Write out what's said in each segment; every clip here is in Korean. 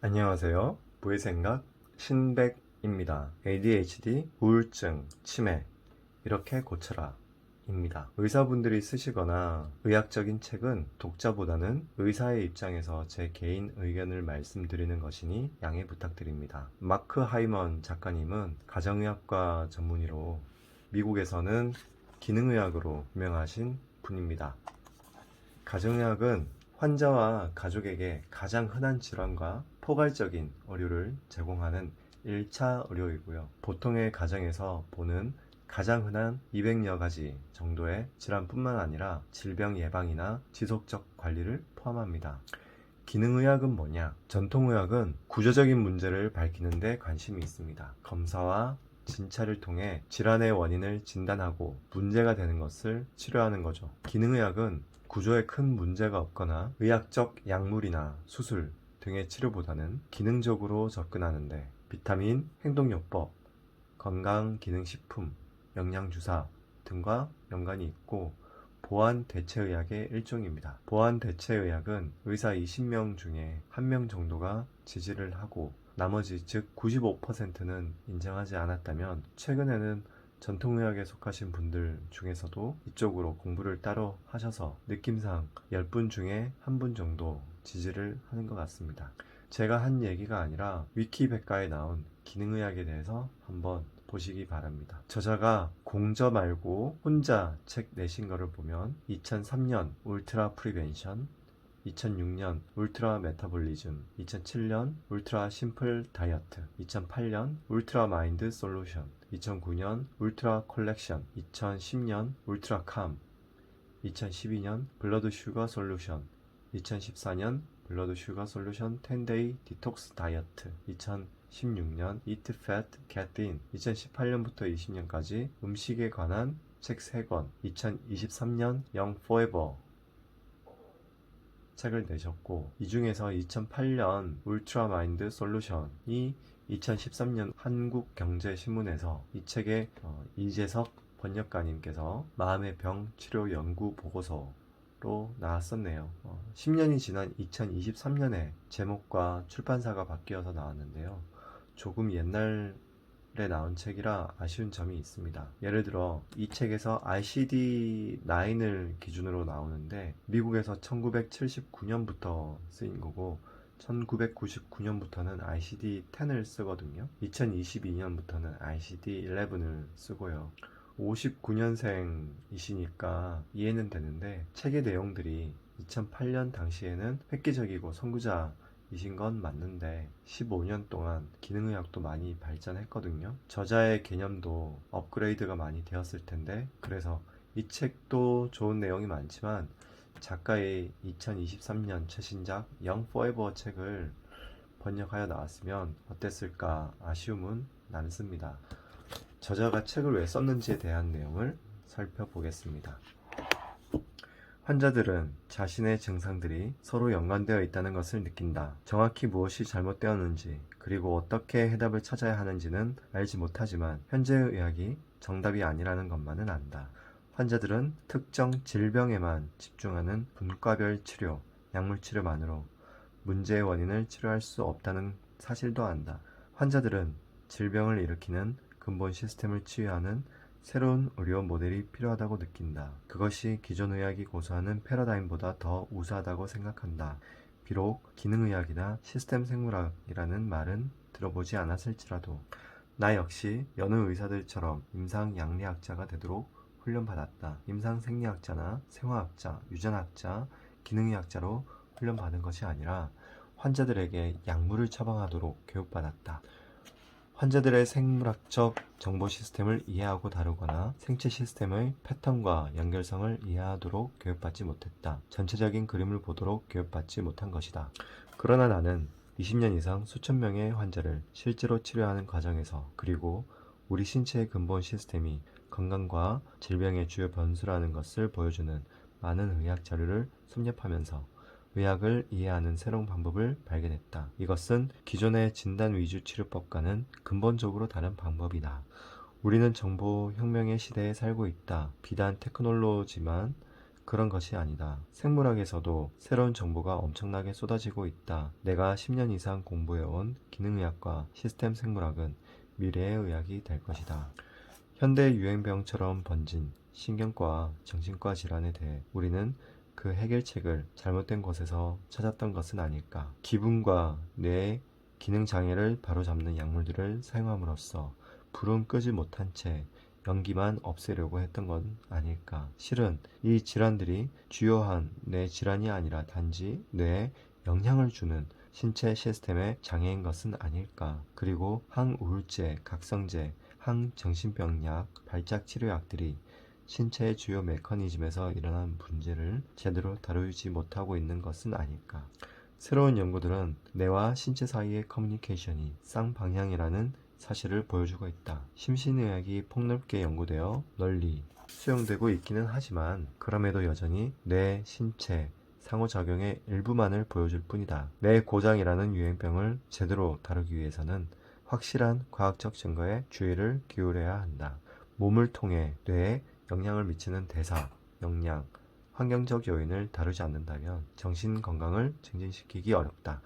안녕하세요. 부의생각 신백입니다. ADHD, 우울증, 치매 이렇게 고쳐라 입니다. 의사분들이 쓰시거나 의학적인 책은 독자보다는 의사의 입장에서 제 개인 의견을 말씀드리는 것이니 양해 부탁드립니다. 마크 하이먼 작가님은 가정의학과 전문의로 미국에서는 기능의학으로 유명하신 분입니다. 가정의학은 환자와 가족에게 가장 흔한 질환과 포괄적인 의료를 제공하는 1차 의료이고요. 보통의 가정에서 보는 가장 흔한 200여 가지 정도의 질환뿐만 아니라 질병 예방이나 지속적 관리를 포함합니다. 기능의학은 뭐냐? 전통의학은 구조적인 문제를 밝히는 데 관심이 있습니다. 검사와 진찰을 통해 질환의 원인을 진단하고 문제가 되는 것을 치료하는 거죠. 기능의학은 구조에 큰 문제가 없거나 의학적 약물이나 수술 등의 치료보다는 기능적으로 접근하는데 비타민, 행동요법, 건강기능식품, 영양주사 등과 연관이 있고 보완대체의학의 일종입니다. 보완대체의학은 의사 20명 중에 1명 정도가 지지를 하고 나머지 즉 95%는 인정하지 않았다면 최근에는 전통의학에 속하신 분들 중에서도 이쪽으로 공부를 따로 하셔서 느낌상 10분 중에 1분 정도 지지를 하는 것 같습니다. 제가 한 얘기가 아니라 위키백과에 나온 기능의학에 대해서 한번 보시기 바랍니다. 저자가 공저 말고 혼자 책 내신 거를 보면 2003년 울트라 프리벤션, 2006년 울트라 메타볼리즘, 2007년 울트라 심플 다이어트, 2008년 울트라 마인드 솔루션, 2009년 울트라 컬렉션, 2010년 울트라 캄, 2012년 블러드 슈거 솔루션, 2014년 블러드 슈거 솔루션 10데이 디톡스 다이어트, 2016년 Eat Fat Get Thin, 2018년부터 20년까지 음식에 관한 책 3권, 2023년 Young Forever 책을 내셨고 이 중에서 2008년 울트라 마인드 솔루션이 2013년 한국경제신문에서 이 책의 이재석 번역가님께서 마음의 병 치료 연구 보고서로 나왔었네요. 10년이 지난 2023년에 제목과 출판사가 바뀌어서 나왔는데요. 조금 옛날에 나온 책이라 아쉬운 점이 있습니다. 예를 들어 이 책에서 ICD-9을 기준으로 나오는데 미국에서 1979년부터 쓰인 거고 1999년부터는 ICD-10을 쓰거든요. 2022년부터는 ICD-11을 쓰고요. 59년생이시니까 이해는 되는데 책의 내용들이 2008년 당시에는 획기적이고 선구자이신 건 맞는데 15년 동안 기능의학도 많이 발전했거든요. 저자의 개념도 업그레이드가 많이 되었을 텐데 그래서 이 책도 좋은 내용이 많지만 작가의 2023년 최신작 영 포에버 책을 번역하여 나왔으면 어땠을까 아쉬움은 남습니다. 저자가 책을 왜 썼는지에 대한 내용을 살펴보겠습니다. 환자들은 자신의 증상들이 서로 연관되어 있다는 것을 느낀다. 정확히 무엇이 잘못되었는지 그리고 어떻게 해답을 찾아야 하는지는 알지 못하지만 현재의 의학이 정답이 아니라는 것만은 안다. 환자들은 특정 질병에만 집중하는 분과별 치료, 약물 치료만으로 문제의 원인을 치료할 수 없다는 사실도 안다. 환자들은 질병을 일으키는 근본 시스템을 치유하는 새로운 의료 모델이 필요하다고 느낀다. 그것이 기존 의학이 고수하는 패러다임보다 더 우수하다고 생각한다. 비록 기능의학이나 시스템 생물학이라는 말은 들어보지 않았을지라도 나 역시 여느 의사들처럼 임상양리학자가 되도록 훈련받았다. 임상생리학자나 생화학자, 유전학자, 기능의학자로 훈련받은 것이 아니라 환자들에게 약물을 처방하도록 교육받았다. 환자들의 생물학적 정보 시스템을 이해하고 다루거나 생체 시스템의 패턴과 연결성을 이해하도록 교육받지 못했다. 전체적인 그림을 보도록 교육받지 못한 것이다. 그러나 나는 20년 이상 수천 명의 환자를 실제로 치료하는 과정에서 그리고 우리 신체의 근본 시스템이 건강과 질병의 주요 변수라는 것을 보여주는 많은 의학 자료를 섭렵하면서 의학을 이해하는 새로운 방법을 발견했다. 이것은 기존의 진단 위주 치료법과는 근본적으로 다른 방법이다. 우리는 정보 혁명의 시대에 살고 있다. 비단 테크놀로지만 그런 것이 아니다. 생물학에서도 새로운 정보가 엄청나게 쏟아지고 있다. 내가 10년 이상 공부해온 기능의학과 시스템 생물학은 미래의 의학이 될 것이다. 현대 유행병처럼 번진 신경과와 정신과 질환에 대해 우리는 그 해결책을 잘못된 곳에서 찾았던 것은 아닐까. 기분과 뇌의 기능 장애를 바로잡는 약물들을 사용함으로써 불은 끄지 못한 채 연기만 없애려고 했던 건 아닐까. 실은 이 질환들이 주요한 뇌 질환이 아니라 단지 뇌에 영향을 주는 신체 시스템의 장애인 것은 아닐까. 그리고 항우울제, 각성제, 항정신병약, 발작치료약들이 신체의 주요 메커니즘에서 일어난 문제를 제대로 다루지 못하고 있는 것은 아닐까. 새로운 연구들은 뇌와 신체 사이의 커뮤니케이션이 쌍방향이라는 사실을 보여주고 있다. 심신의학이 폭넓게 연구되어 널리 수용되고 있기는 하지만 그럼에도 여전히 뇌, 신체, 상호작용의 일부만을 보여줄 뿐이다. 뇌 고장이라는 유행병을 제대로 다루기 위해서는 확실한 과학적 증거에 주의를 기울여야 한다. 몸을 통해 뇌에 영향을 미치는 대사, 영양, 환경적 요인을 다루지 않는다면 정신 건강을 증진시키기 어렵다.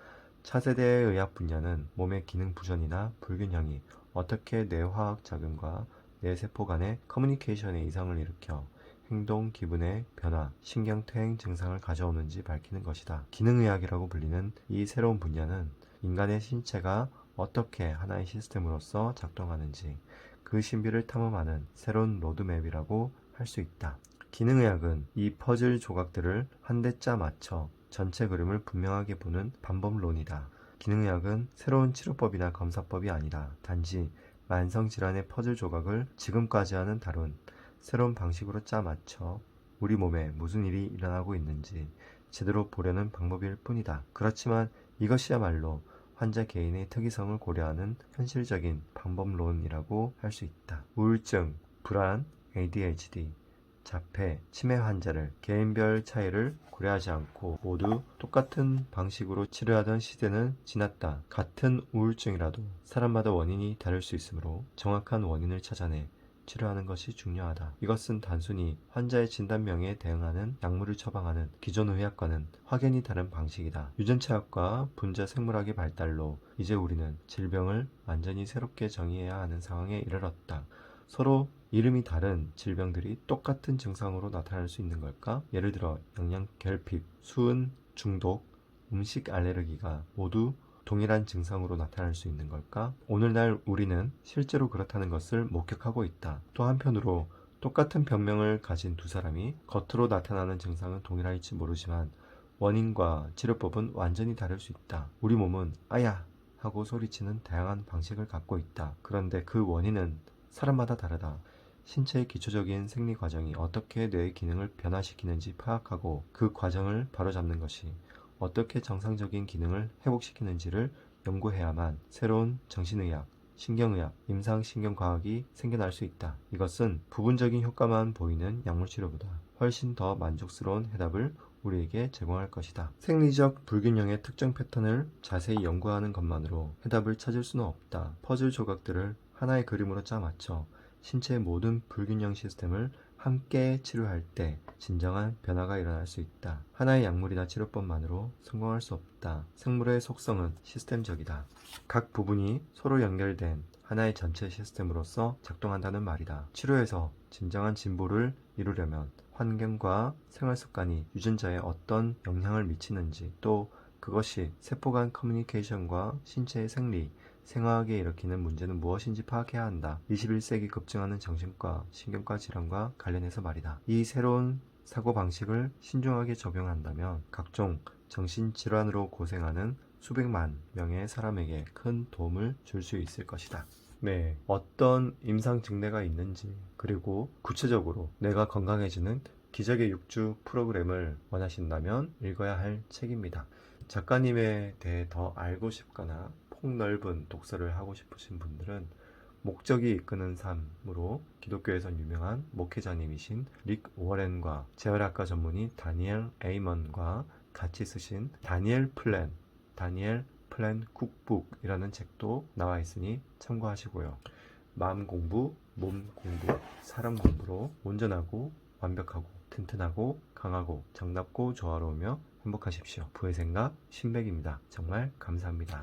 차세대의 의학 분야는 몸의 기능 부전이나 불균형이 어떻게 뇌화학 작용과 뇌세포 간의 커뮤니케이션에 이상을 일으켜 행동, 기분의 변화, 신경퇴행 증상을 가져오는지 밝히는 것이다. 기능의학이라고 불리는 이 새로운 분야는 인간의 신체가 어떻게 하나의 시스템으로서 작동하는지 그 신비를 탐험하는 새로운 로드맵이라고 할 수 있다. 기능의학은 이 퍼즐 조각들을 한 대짜 맞춰 전체 그림을 분명하게 보는 방법론이다. 기능의학은 새로운 치료법이나 검사법이 아니라 단지 만성질환의 퍼즐 조각을 지금까지와는 다른 새로운 방식으로 짜 맞춰 우리 몸에 무슨 일이 일어나고 있는지 제대로 보려는 방법일 뿐이다. 그렇지만 이것이야말로 환자 개인의 특이성을 고려하는 현실적인 방법론이라고 할 수 있다. 우울증, 불안, ADHD, 자폐, 치매 환자를 개인별 차이를 고려하지 않고 모두 똑같은 방식으로 치료하던 시대는 지났다. 같은 우울증이라도 사람마다 원인이 다를 수 있으므로 정확한 원인을 찾아내 치료하는 것이 중요하다. 이것은 단순히 환자의 진단명에 대응하는 약물을 처방하는 기존 의학과는 확연히 다른 방식이다. 유전체학과 분자 생물학의 발달로 이제 우리는 질병을 완전히 새롭게 정의해야 하는 상황에 이르렀다. 서로 이름이 다른 질병들이 똑같은 증상으로 나타날 수 있는 걸까? 예를 들어 영양 결핍, 수은 중독, 음식 알레르기가 모두 동일한 증상으로 나타날 수 있는 걸까? 오늘날 우리는 실제로 그렇다는 것을 목격하고 있다. 또 한편으로 똑같은 병명을 가진 두 사람이 겉으로 나타나는 증상은 동일할지 모르지만 원인과 치료법은 완전히 다를 수 있다. 우리 몸은 아야! 하고 소리치는 다양한 방식을 갖고 있다. 그런데 그 원인은 사람마다 다르다. 신체의 기초적인 생리 과정이 어떻게 뇌의 기능을 변화시키는지 파악하고 그 과정을 바로잡는 것이 어떻게 정상적인 기능을 회복시키는지를 연구해야만 새로운 정신의학, 신경의학, 임상신경과학이 생겨날 수 있다. 이것은 부분적인 효과만 보이는 약물치료보다 훨씬 더 만족스러운 해답을 우리에게 제공할 것이다. 생리적 불균형의 특정 패턴을 자세히 연구하는 것만으로 해답을 찾을 수는 없다. 퍼즐 조각들을 하나의 그림으로 짜 맞춰 신체의 모든 불균형 시스템을 함께 치료할 때 진정한 변화가 일어날 수 있다. 하나의 약물이나 치료법만으로 성공할 수 없다. 생물의 속성은 시스템적이다. 각 부분이 서로 연결된 하나의 전체 시스템으로서 작동한다는 말이다. 치료에서 진정한 진보를 이루려면 환경과 생활습관이 유전자에 어떤 영향을 미치는지 또 그것이 세포 간 커뮤니케이션과 신체의 생리, 생화학에 일으키는 문제는 무엇인지 파악해야 한다. 21세기 급증하는 정신과, 신경과 질환과 관련해서 말이다. 이 새로운 사고방식을 신중하게 적용한다면 각종 정신질환으로 고생하는 수백만 명의 사람에게 큰 도움을 줄 수 있을 것이다. 네, 어떤 임상 증례가 있는지 그리고 구체적으로 뇌가 건강해지는 기적의 6주 프로그램을 원하신다면 읽어야 할 책입니다. 작가님에 대해 더 알고 싶거나 폭넓은 독서를 하고 싶으신 분들은 목적이 이끄는 삶으로 기독교에선 유명한 목회자님이신 릭 워렌과 재활학과 전문의 다니엘 에이먼과 같이 쓰신 다니엘 플랜 쿡북이라는 책도 나와 있으니 참고하시고요. 마음 공부, 몸 공부, 사람 공부로 온전하고 완벽하고 튼튼하고 강하고 정답고 조화로우며 행복하십시오. 부의 생각 신백입니다. 정말 감사합니다.